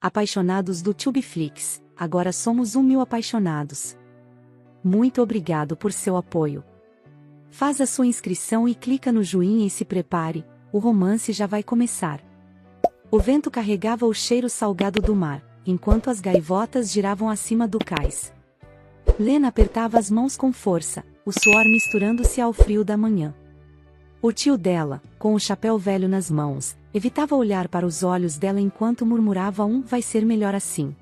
Apaixonados do Tubeflix, agora somos 1.000 apaixonados. Muito obrigado por seu apoio. Faz a sua inscrição e clica no joinha e se prepare, o romance já vai começar. O vento carregava o cheiro salgado do mar, enquanto as gaivotas giravam acima do cais. Lena apertava as mãos com força, o suor misturando-se ao frio da manhã. O tio dela, com o chapéu velho nas mãos, evitava olhar para os olhos dela enquanto murmurava vai ser melhor assim.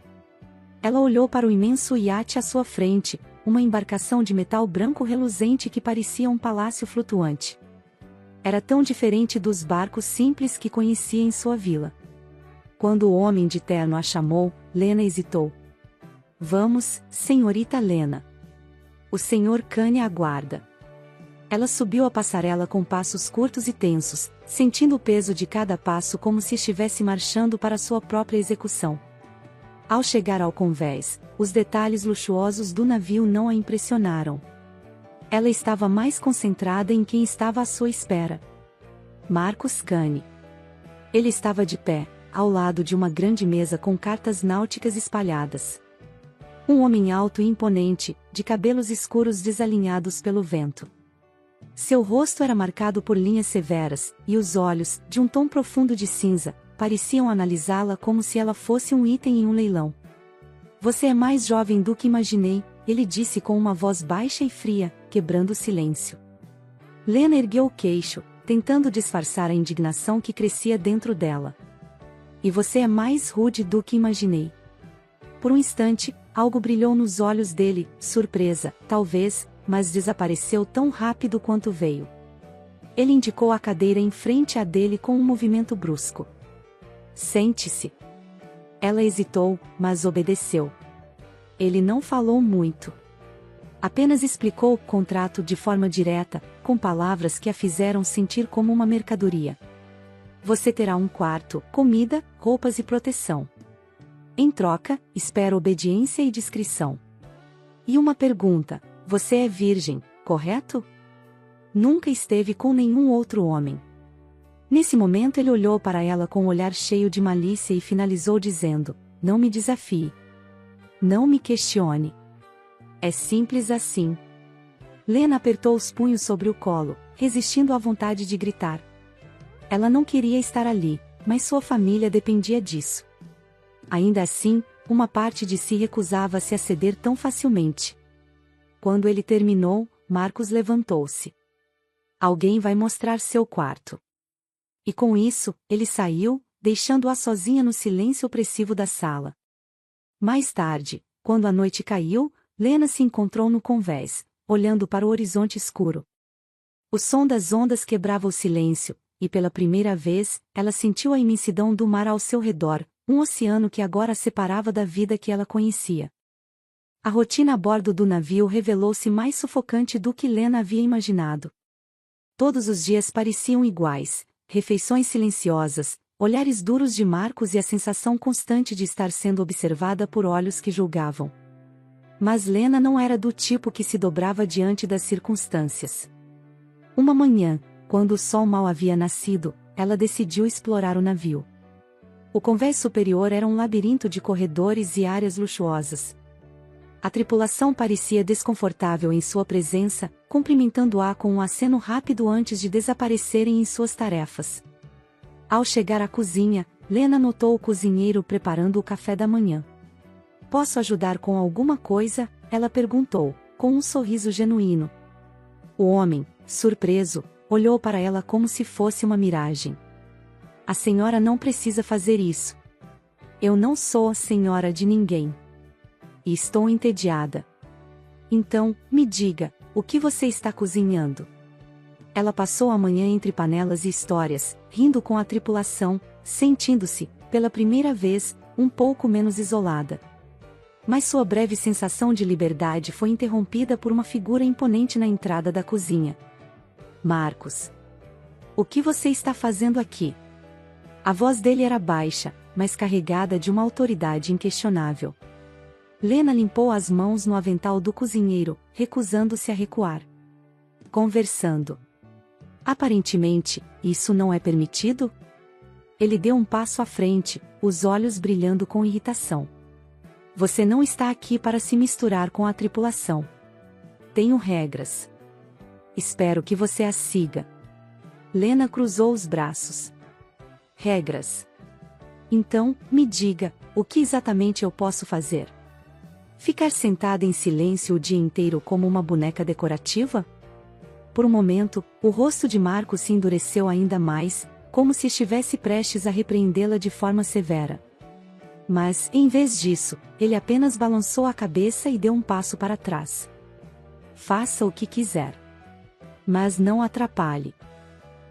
Ela olhou para o imenso iate à sua frente, uma embarcação de metal branco reluzente que parecia um palácio flutuante. Era tão diferente dos barcos simples que conhecia em sua vila. Quando o homem de terno a chamou, Lena hesitou. Vamos, senhorita Lena. O senhor Kanye aguarda. Ela subiu a passarela com passos curtos e tensos, sentindo o peso de cada passo como se estivesse marchando para sua própria execução. Ao chegar ao convés, os detalhes luxuosos do navio não a impressionaram. Ela estava mais concentrada em quem estava à sua espera. Marcus Kanye. Ele estava de pé, ao lado de uma grande mesa com cartas náuticas espalhadas. Um homem alto e imponente, de cabelos escuros desalinhados pelo vento. Seu rosto era marcado por linhas severas, e os olhos, de um tom profundo de cinza, pareciam analisá-la como se ela fosse um item em um leilão. Você é mais jovem do que imaginei, ele disse com uma voz baixa e fria, quebrando o silêncio. Lena ergueu o queixo, tentando disfarçar a indignação que crescia dentro dela. E você é mais rude do que imaginei. Por um instante, algo brilhou nos olhos dele, surpresa, talvez, mas desapareceu tão rápido quanto veio. Ele indicou a cadeira em frente à dele com um movimento brusco. Sente-se. Ela hesitou, mas obedeceu. Ele não falou muito. Apenas explicou o contrato de forma direta, com palavras que a fizeram sentir como uma mercadoria. Você terá um quarto, comida, roupas e proteção. Em troca, espero obediência e discrição. E uma pergunta: você é virgem, correto? Nunca esteve com nenhum outro homem. Nesse momento ele olhou para ela com um olhar cheio de malícia e finalizou dizendo: não me desafie. Não me questione. É simples assim. Lena apertou os punhos sobre o colo, resistindo à vontade de gritar. Ela não queria estar ali, mas sua família dependia disso. Ainda assim, uma parte de si recusava-se a ceder tão facilmente. Quando ele terminou, Marcus levantou-se. Alguém vai mostrar seu quarto. E com isso, ele saiu, deixando-a sozinha no silêncio opressivo da sala. Mais tarde, quando a noite caiu, Lena se encontrou no convés, olhando para o horizonte escuro. O som das ondas quebrava o silêncio, e pela primeira vez, ela sentiu a imensidão do mar ao seu redor, um oceano que agora a separava da vida que ela conhecia. A rotina a bordo do navio revelou-se mais sufocante do que Lena havia imaginado. Todos os dias pareciam iguais, refeições silenciosas, olhares duros de Marcus e a sensação constante de estar sendo observada por olhos que julgavam. Mas Lena não era do tipo que se dobrava diante das circunstâncias. Uma manhã, quando o sol mal havia nascido, ela decidiu explorar o navio. O convés superior era um labirinto de corredores e áreas luxuosas. A tripulação parecia desconfortável em sua presença, cumprimentando-a com um aceno rápido antes de desaparecerem em suas tarefas. Ao chegar à cozinha, Lena notou o cozinheiro preparando o café da manhã. Posso ajudar com alguma coisa? Ela perguntou, com um sorriso genuíno. O homem, surpreso, olhou para ela como se fosse uma miragem. A senhora não precisa fazer isso. Eu não sou a senhora de ninguém. E estou entediada. Então, me diga, o que você está cozinhando? Ela passou a manhã entre panelas e histórias, rindo com a tripulação, sentindo-se, pela primeira vez, um pouco menos isolada. Mas sua breve sensação de liberdade foi interrompida por uma figura imponente na entrada da cozinha. Marcus. O que você está fazendo aqui? A voz dele era baixa, mas carregada de uma autoridade inquestionável. Lena limpou as mãos no avental do cozinheiro, recusando-se a recuar. Conversando. Aparentemente, isso não é permitido? Ele deu um passo à frente, os olhos brilhando com irritação. Você não está aqui para se misturar com a tripulação. Tenho regras. Espero que você as siga. Lena cruzou os braços. Regras. Então, me diga, o que exatamente eu posso fazer? Ficar sentada em silêncio o dia inteiro como uma boneca decorativa? Por um momento, o rosto de Marcos se endureceu ainda mais, como se estivesse prestes a repreendê-la de forma severa. Mas, em vez disso, ele apenas balançou a cabeça e deu um passo para trás. Faça o que quiser. Mas não atrapalhe.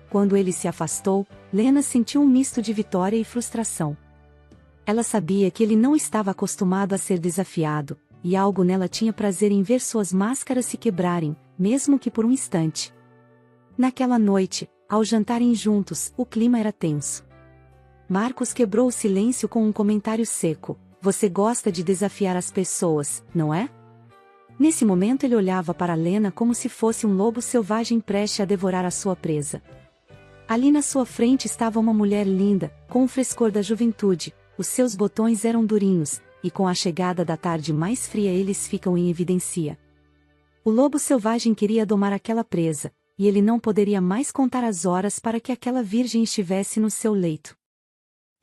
Quando ele se afastou, Lena sentiu um misto de vitória e frustração. Ela sabia que ele não estava acostumado a ser desafiado, e algo nela tinha prazer em ver suas máscaras se quebrarem, mesmo que por um instante. Naquela noite, ao jantarem juntos, o clima era tenso. Marcos quebrou o silêncio com um comentário seco: você gosta de desafiar as pessoas, não é? Nesse momento ele olhava para Lena como se fosse um lobo selvagem prestes a devorar a sua presa. Ali na sua frente estava uma mulher linda, com o frescor da juventude, os seus botões eram durinhos, e com a chegada da tarde mais fria eles ficam em evidência. O lobo selvagem queria domar aquela presa, e ele não poderia mais contar as horas para que aquela virgem estivesse no seu leito.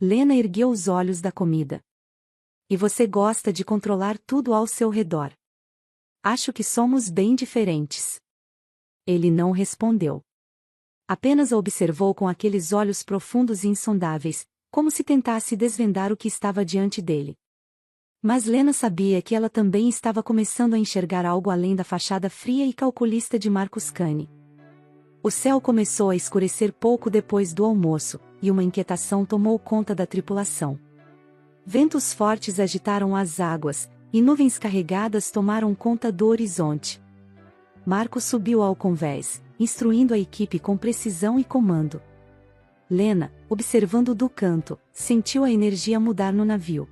Lena ergueu os olhos da comida. E você gosta de controlar tudo ao seu redor. Acho que somos bem diferentes. Ele não respondeu. Apenas a observou com aqueles olhos profundos e insondáveis, como se tentasse desvendar o que estava diante dele. Mas Lena sabia que ela também estava começando a enxergar algo além da fachada fria e calculista de Marcos Cani. O céu começou a escurecer pouco depois do almoço, e uma inquietação tomou conta da tripulação. Ventos fortes agitaram as águas, e nuvens carregadas tomaram conta do horizonte. Marcos subiu ao convés, instruindo a equipe com precisão e comando. Lena, observando do canto, sentiu a energia mudar no navio.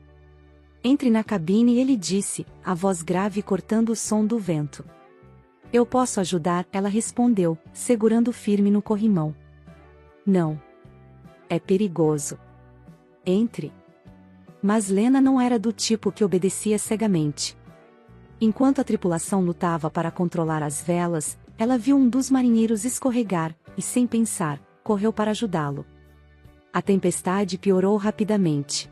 Entre na cabine e ele disse, a voz grave cortando o som do vento. Eu posso ajudar, ela respondeu, segurando firme no corrimão. Não. É perigoso. Entre. Mas Lena não era do tipo que obedecia cegamente. Enquanto a tripulação lutava para controlar as velas, ela viu um dos marinheiros escorregar, e sem pensar, correu para ajudá-lo. A tempestade piorou rapidamente.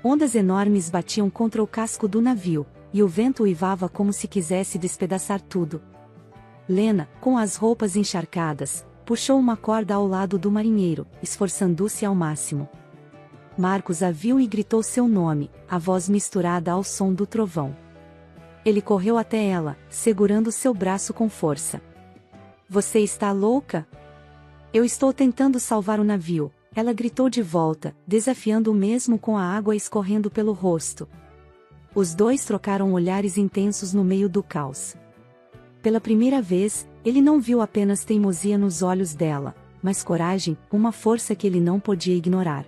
Ondas enormes batiam contra o casco do navio, e o vento uivava como se quisesse despedaçar tudo. Lena, com as roupas encharcadas, puxou uma corda ao lado do marinheiro, esforçando-se ao máximo. Marcos a viu e gritou seu nome, a voz misturada ao som do trovão. Ele correu até ela, segurando seu braço com força. Você está louca? Eu estou tentando salvar o navio, ela gritou de volta, desafiando o mesmo com a água escorrendo pelo rosto. Os dois trocaram olhares intensos no meio do caos. Pela primeira vez, ele não viu apenas teimosia nos olhos dela, mas coragem, uma força que ele não podia ignorar.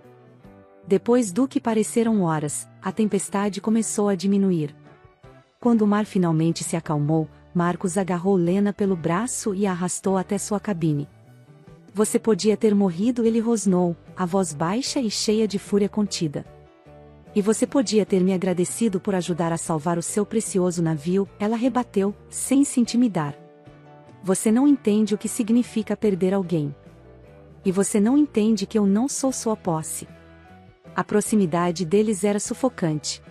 Depois do que pareceram horas, a tempestade começou a diminuir. Quando o mar finalmente se acalmou, Marcos agarrou Lena pelo braço e a arrastou até sua cabine. Você podia ter morrido, ele rosnou, a voz baixa e cheia de fúria contida. E você podia ter me agradecido por ajudar a salvar o seu precioso navio, ela rebateu, sem se intimidar. Você não entende o que significa perder alguém. E você não entende que eu não sou sua posse. A proximidade deles era sufocante.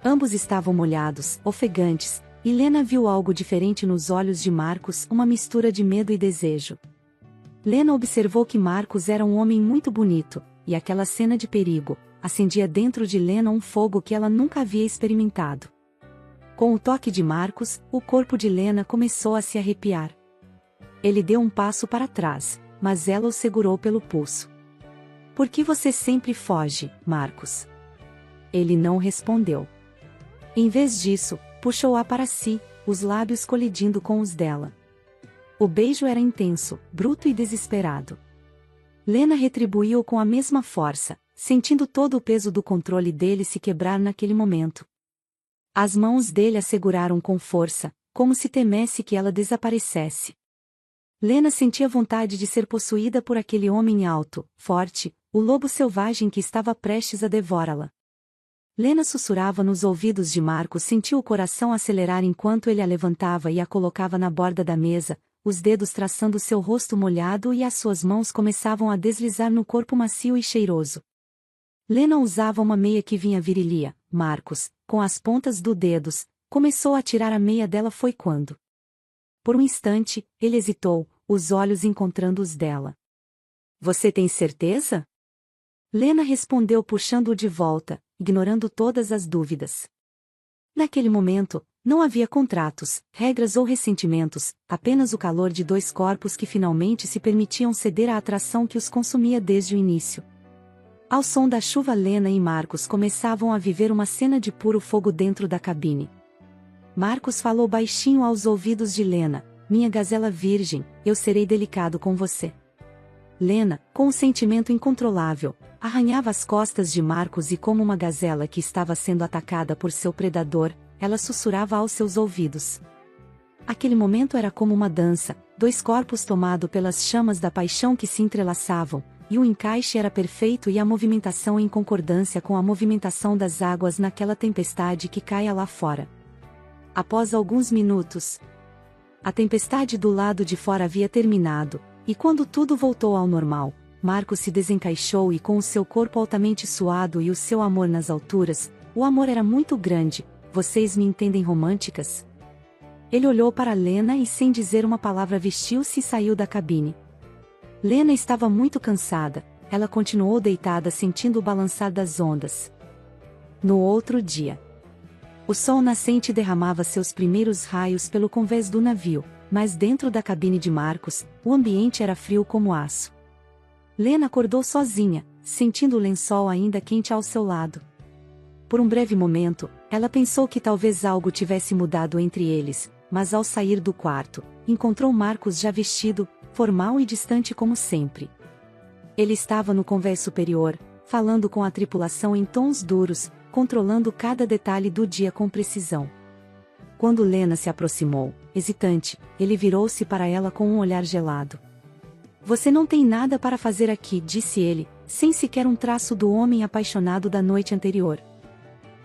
Ambos estavam molhados, ofegantes, e Lena viu algo diferente nos olhos de Marcos, uma mistura de medo e desejo. Lena observou que Marcos era um homem muito bonito, e aquela cena de perigo acendia dentro de Lena um fogo que ela nunca havia experimentado. Com o toque de Marcos, o corpo de Lena começou a se arrepiar. Ele deu um passo para trás, mas ela o segurou pelo pulso. Por que você sempre foge, Marcos? Ele não respondeu. Em vez disso, puxou-a para si, os lábios colidindo com os dela. O beijo era intenso, bruto e desesperado. Lena retribuiu com a mesma força, sentindo todo o peso do controle dele se quebrar naquele momento. As mãos dele a seguraram com força, como se temesse que ela desaparecesse. Lena sentia vontade de ser possuída por aquele homem alto, forte, o lobo selvagem que estava prestes a devorá-la. Lena sussurrava nos ouvidos de Marcos, sentiu o coração acelerar enquanto ele a levantava e a colocava na borda da mesa, os dedos traçando seu rosto molhado e as suas mãos começavam a deslizar no corpo macio e cheiroso. Lena usava uma meia que vinha virilha. Marcos, com as pontas dos dedos, começou a tirar a meia dela. Foi quando, por um instante, ele hesitou, os olhos encontrando os dela. Você tem certeza? Lena respondeu puxando-o de volta, ignorando todas as dúvidas. Naquele momento, não havia contratos, regras ou ressentimentos, apenas o calor de dois corpos que finalmente se permitiam ceder à atração que os consumia desde o início. Ao som da chuva, Lena e Marcos começavam a viver uma cena de puro fogo dentro da cabine. Marcos falou baixinho aos ouvidos de Lena: minha gazela virgem, eu serei delicado com você. Lena, com um sentimento incontrolável, arranhava as costas de Marcos e, como uma gazela que estava sendo atacada por seu predador, ela sussurrava aos seus ouvidos. Aquele momento era como uma dança, dois corpos tomados pelas chamas da paixão que se entrelaçavam, e o encaixe era perfeito e a movimentação em concordância com a movimentação das águas naquela tempestade que caia lá fora. Após alguns minutos, a tempestade do lado de fora havia terminado, e quando tudo voltou ao normal, Marcos se desencaixou e, com o seu corpo altamente suado e o seu amor nas alturas, o amor era muito grande. Vocês me entendem, românticas? Ele olhou para Lena e, sem dizer uma palavra, vestiu-se e saiu da cabine. Lena estava muito cansada, ela continuou deitada sentindo o balançar das ondas. No outro dia, o sol nascente derramava seus primeiros raios pelo convés do navio, mas dentro da cabine de Marcos, o ambiente era frio como aço. Lena acordou sozinha, sentindo o lençol ainda quente ao seu lado. Por um breve momento, ela pensou que talvez algo tivesse mudado entre eles, mas ao sair do quarto, encontrou Marcos já vestido, formal e distante como sempre. Ele estava no convés superior, falando com a tripulação em tons duros, controlando cada detalhe do dia com precisão. Quando Lena se aproximou, hesitante, ele virou-se para ela com um olhar gelado. Você não tem nada para fazer aqui, disse ele, sem sequer um traço do homem apaixonado da noite anterior.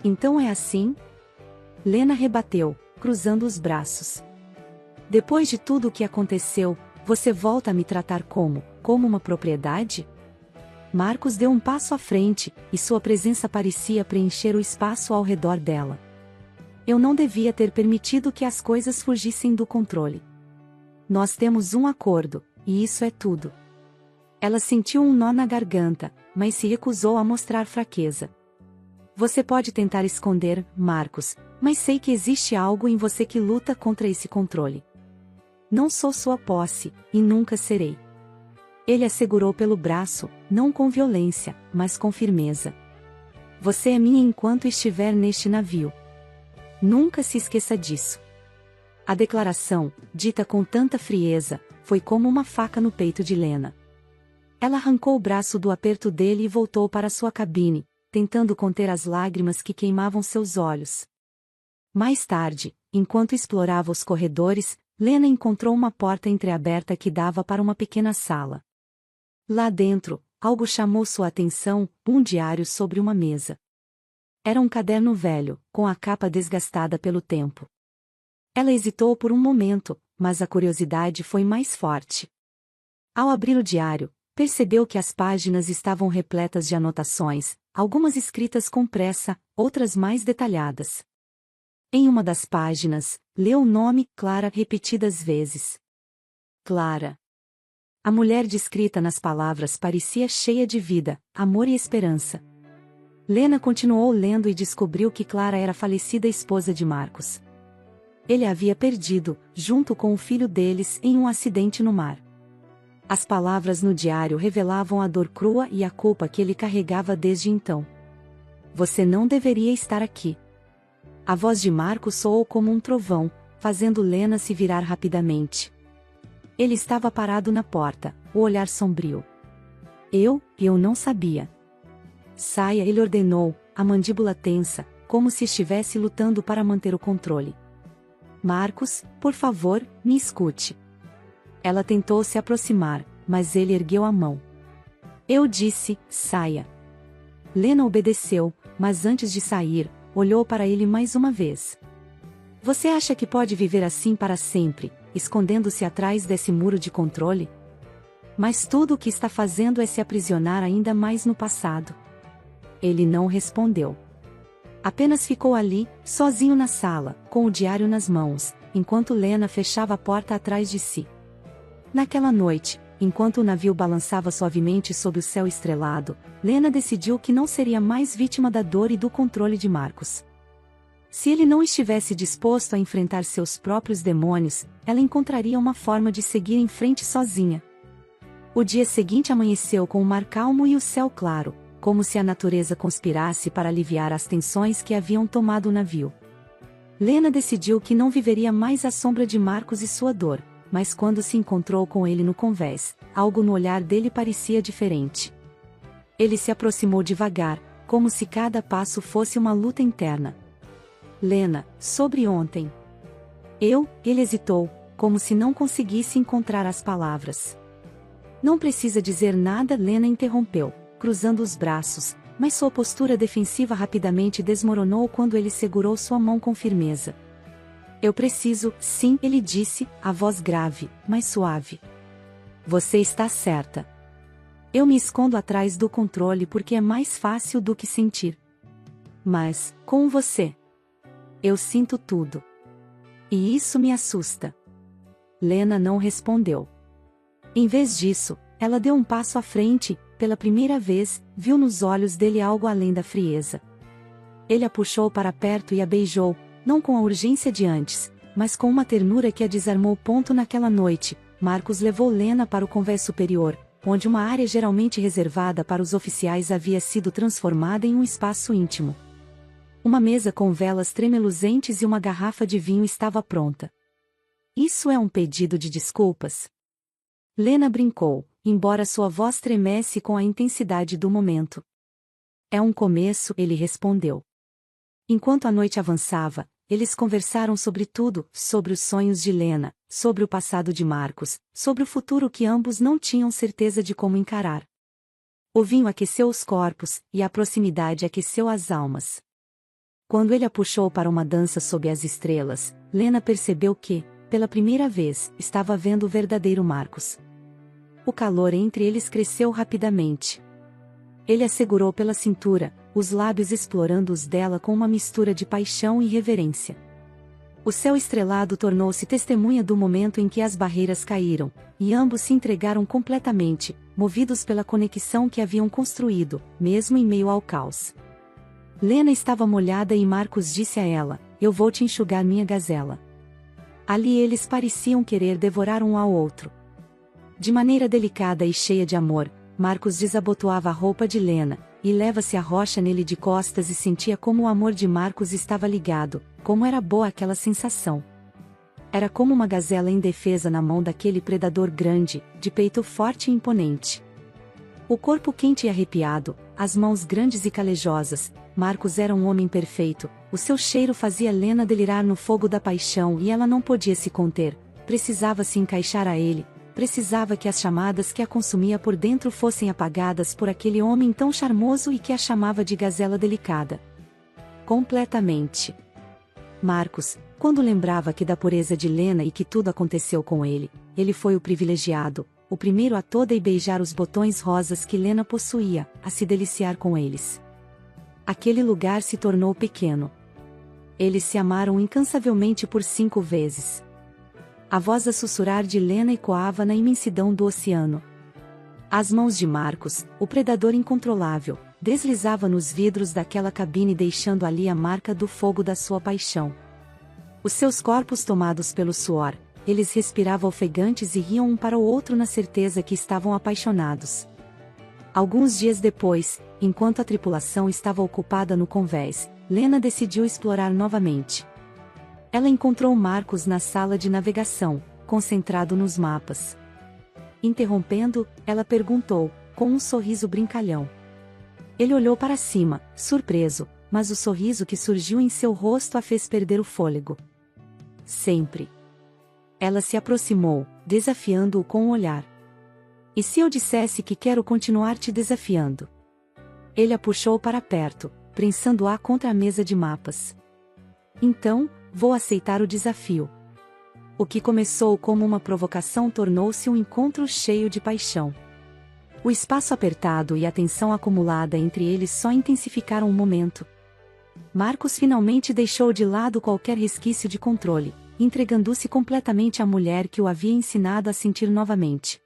Então é assim? Lena rebateu, cruzando os braços. Depois de tudo o que aconteceu, você volta a me tratar como uma propriedade? Marcos deu um passo à frente, e sua presença parecia preencher o espaço ao redor dela. Eu não devia ter permitido que as coisas fugissem do controle. Nós temos um acordo, e isso é tudo. Ela sentiu um nó na garganta, mas se recusou a mostrar fraqueza. Você pode tentar esconder, Marcos, mas sei que existe algo em você que luta contra esse controle. Não sou sua posse, e nunca serei. Ele a segurou pelo braço, não com violência, mas com firmeza. Você é minha enquanto estiver neste navio. Nunca se esqueça disso. A declaração, dita com tanta frieza, foi como uma faca no peito de Lena. Ela arrancou o braço do aperto dele e voltou para sua cabine, tentando conter as lágrimas que queimavam seus olhos. Mais tarde, enquanto explorava os corredores, Lena encontrou uma porta entreaberta que dava para uma pequena sala. Lá dentro, algo chamou sua atenção, um diário sobre uma mesa. Era um caderno velho, com a capa desgastada pelo tempo. Ela hesitou por um momento, mas a curiosidade foi mais forte. Ao abrir o diário, percebeu que as páginas estavam repletas de anotações, algumas escritas com pressa, outras mais detalhadas. Em uma das páginas, leu o nome Clara repetidas vezes. Clara. A mulher descrita nas palavras parecia cheia de vida, amor e esperança. Lena continuou lendo e descobriu que Clara era a falecida esposa de Marcos. Ele a havia perdido, junto com o filho deles, em um acidente no mar. As palavras no diário revelavam a dor crua e a culpa que ele carregava desde então. Você não deveria estar aqui. A voz de Marcos soou como um trovão, fazendo Lena se virar rapidamente. Ele estava parado na porta, o olhar sombrio. Eu não sabia. Saia, ele ordenou, a mandíbula tensa, como se estivesse lutando para manter o controle. Marcos, por favor, me escute. Ela tentou se aproximar, mas ele ergueu a mão. Eu disse, saia. Lena obedeceu, mas antes de sair, olhou para ele mais uma vez. Você acha que pode viver assim para sempre, escondendo-se atrás desse muro de controle? Mas tudo o que está fazendo é se aprisionar ainda mais no passado. Ele não respondeu. Apenas ficou ali, sozinho na sala, com o diário nas mãos, enquanto Lena fechava a porta atrás de si. Naquela noite, enquanto o navio balançava suavemente sob o céu estrelado, Lena decidiu que não seria mais vítima da dor e do controle de Marcos. Se ele não estivesse disposto a enfrentar seus próprios demônios, ela encontraria uma forma de seguir em frente sozinha. O dia seguinte amanheceu com o mar calmo e o céu claro, como se a natureza conspirasse para aliviar as tensões que haviam tomado o navio. Lena decidiu que não viveria mais à sombra de Marcos e sua dor, mas quando se encontrou com ele no convés, algo no olhar dele parecia diferente. Ele se aproximou devagar, como se cada passo fosse uma luta interna. Lena, sobre ontem. Ele hesitou, como se não conseguisse encontrar as palavras. Não precisa dizer nada, Lena interrompeu, cruzando os braços, mas sua postura defensiva rapidamente desmoronou quando ele segurou sua mão com firmeza. Eu preciso, sim, ele disse, a voz grave, mas suave. Você está certa. Eu me escondo atrás do controle porque é mais fácil do que sentir. Mas, com você, eu sinto tudo. E isso me assusta. Lena não respondeu. Em vez disso, ela deu um passo à frente, pela primeira vez, viu nos olhos dele algo além da frieza. Ele a puxou para perto e a beijou, não com a urgência de antes, mas com uma ternura que a desarmou. Naquela noite, Marcos levou Lena para o convés superior, onde uma área geralmente reservada para os oficiais havia sido transformada em um espaço íntimo. Uma mesa com velas tremeluzentes e uma garrafa de vinho estava pronta. Isso é um pedido de desculpas? Lena brincou, embora sua voz tremesse com a intensidade do momento. É um começo, ele respondeu. Enquanto a noite avançava, eles conversaram sobre tudo, sobre os sonhos de Lena, sobre o passado de Marcos, sobre o futuro que ambos não tinham certeza de como encarar. O vinho aqueceu os corpos, e a proximidade aqueceu as almas. Quando ele a puxou para uma dança sob as estrelas, Lena percebeu que, pela primeira vez, estava vendo o verdadeiro Marcos. O calor entre eles cresceu rapidamente. Ele a segurou pela cintura, os lábios explorando os dela com uma mistura de paixão e reverência. O céu estrelado tornou-se testemunha do momento em que as barreiras caíram, e ambos se entregaram completamente, movidos pela conexão que haviam construído, mesmo em meio ao caos. Lena estava molhada e Marcos disse a ela, eu vou te enxugar, minha gazela. Ali eles pareciam querer devorar um ao outro. De maneira delicada e cheia de amor, Marcos desabotoava a roupa de Lena, e leva-se a rocha nele de costas e sentia como o amor de Marcos estava ligado, como era boa aquela sensação. Era como uma gazela indefesa na mão daquele predador grande, de peito forte e imponente. O corpo quente e arrepiado, as mãos grandes e calejosas, Marcos era um homem perfeito, o seu cheiro fazia Lena delirar no fogo da paixão e ela não podia se conter, precisava se encaixar a ele. Precisava que as chamadas que a consumia por dentro fossem apagadas por aquele homem tão charmoso e que a chamava de gazela delicada. Completamente. Marcos, quando lembrava que da pureza de Lena e que tudo aconteceu com ele, ele foi o privilegiado, o primeiro a toda e beijar os botões rosas que Lena possuía, a se deliciar com eles. Aquele lugar se tornou pequeno. Eles se amaram incansavelmente por 5 vezes. A voz a sussurrar de Lena ecoava na imensidão do oceano. As mãos de Marcos, o predador incontrolável, deslizava nos vidros daquela cabine deixando ali a marca do fogo da sua paixão. Os seus corpos tomados pelo suor, eles respiravam ofegantes e riam um para o outro na certeza que estavam apaixonados. Alguns dias depois, enquanto a tripulação estava ocupada no convés, Lena decidiu explorar novamente. Ela encontrou Marcos na sala de navegação, concentrado nos mapas. Interrompendo, ela perguntou, com um sorriso brincalhão. Ele olhou para cima, surpreso, mas o sorriso que surgiu em seu rosto a fez perder o fôlego. Sempre. Ela se aproximou, desafiando-o com o olhar. E se eu dissesse que quero continuar te desafiando? Ele a puxou para perto, prensando-a contra a mesa de mapas. Então, vou aceitar o desafio. O que começou como uma provocação tornou-se um encontro cheio de paixão. O espaço apertado e a tensão acumulada entre eles só intensificaram o momento. Marcos finalmente deixou de lado qualquer resquício de controle, entregando-se completamente à mulher que o havia ensinado a sentir novamente.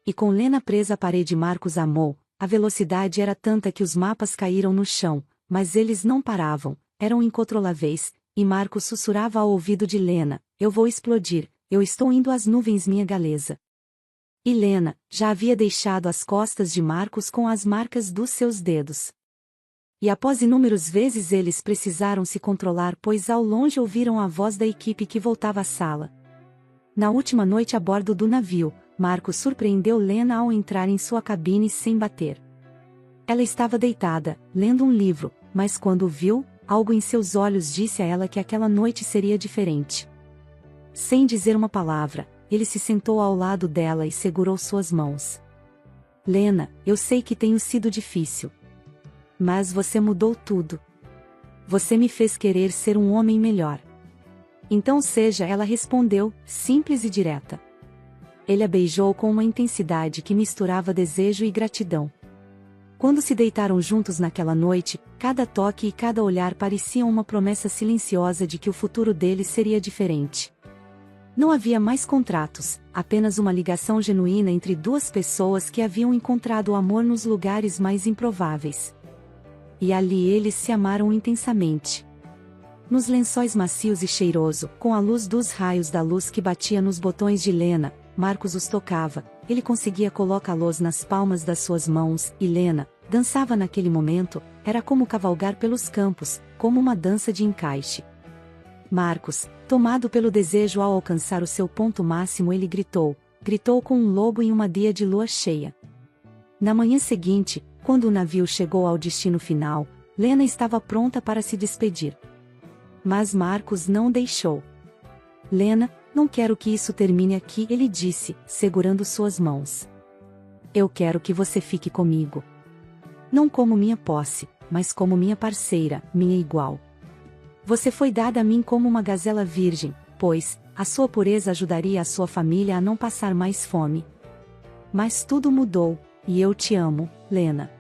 E com Lena presa à parede, Marcos amou. A velocidade era tanta que os mapas caíram no chão, mas eles não paravam, eram incontroláveis, e Marcos sussurrava ao ouvido de Lena: "Eu vou explodir, eu estou indo às nuvens, minha galesa." E Lena já havia deixado as costas de Marcos com as marcas dos seus dedos. E após inúmeras vezes eles precisaram se controlar, pois ao longe ouviram a voz da equipe que voltava à sala. Na última noite a bordo do navio, Marcos surpreendeu Lena ao entrar em sua cabine sem bater. Ela estava deitada, lendo um livro, mas quando o viu, algo em seus olhos disse a ela que aquela noite seria diferente. Sem dizer uma palavra, ele se sentou ao lado dela e segurou suas mãos. "Lena, eu sei que tenho sido difícil. Mas você mudou tudo. Você me fez querer ser um homem melhor." "Então seja", ela respondeu, simples e direta. Ele a beijou com uma intensidade que misturava desejo e gratidão. Quando se deitaram juntos naquela noite, cada toque e cada olhar pareciam uma promessa silenciosa de que o futuro deles seria diferente. Não havia mais contratos, apenas uma ligação genuína entre duas pessoas que haviam encontrado o amor nos lugares mais improváveis. E ali eles se amaram intensamente. Nos lençóis macios e cheiroso, com a luz dos raios da luz que batia nos botões de Lena, Marcos os tocava, ele conseguia colocá-los nas palmas das suas mãos, e Lena dançava naquele momento, era como cavalgar pelos campos, como uma dança de encaixe. Marcos, tomado pelo desejo ao alcançar o seu ponto máximo, ele gritou com um lobo em uma dia de lua cheia. Na manhã seguinte, quando o navio chegou ao destino final, Lena estava pronta para se despedir. Mas Marcos não deixou. "Lena, não quero que isso termine aqui", ele disse, segurando suas mãos. "Eu quero que você fique comigo. Não como minha posse, mas como minha parceira, minha igual. Você foi dada a mim como uma gazela virgem, pois a sua pureza ajudaria a sua família a não passar mais fome. Mas tudo mudou, e eu te amo, Lena."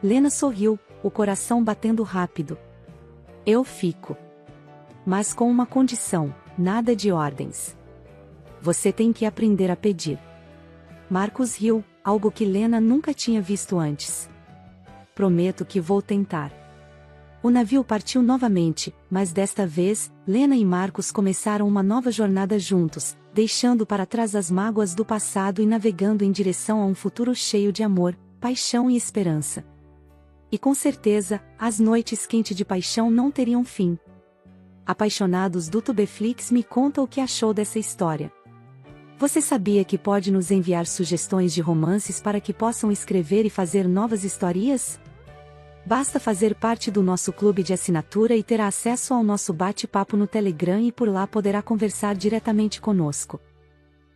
Lena sorriu, o coração batendo rápido. "Eu fico. Mas com uma condição, nada de ordens. Você tem que aprender a pedir." Marcos riu, algo que Lena nunca tinha visto antes. "Prometo que vou tentar." O navio partiu novamente, mas desta vez, Lena e Marcos começaram uma nova jornada juntos, deixando para trás as mágoas do passado e navegando em direção a um futuro cheio de amor, paixão e esperança. E com certeza, as noites quentes de paixão não teriam fim. Apaixonados do Tubeflix me conta o que achou dessa história. Você sabia que pode nos enviar sugestões de romances para que possam escrever e fazer novas histórias? Basta fazer parte do nosso clube de assinatura e terá acesso ao nosso bate-papo no Telegram, e por lá poderá conversar diretamente conosco.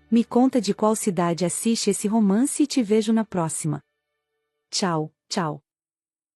Me conta de qual cidade assiste esse romance e te vejo na próxima. Tchau, tchau.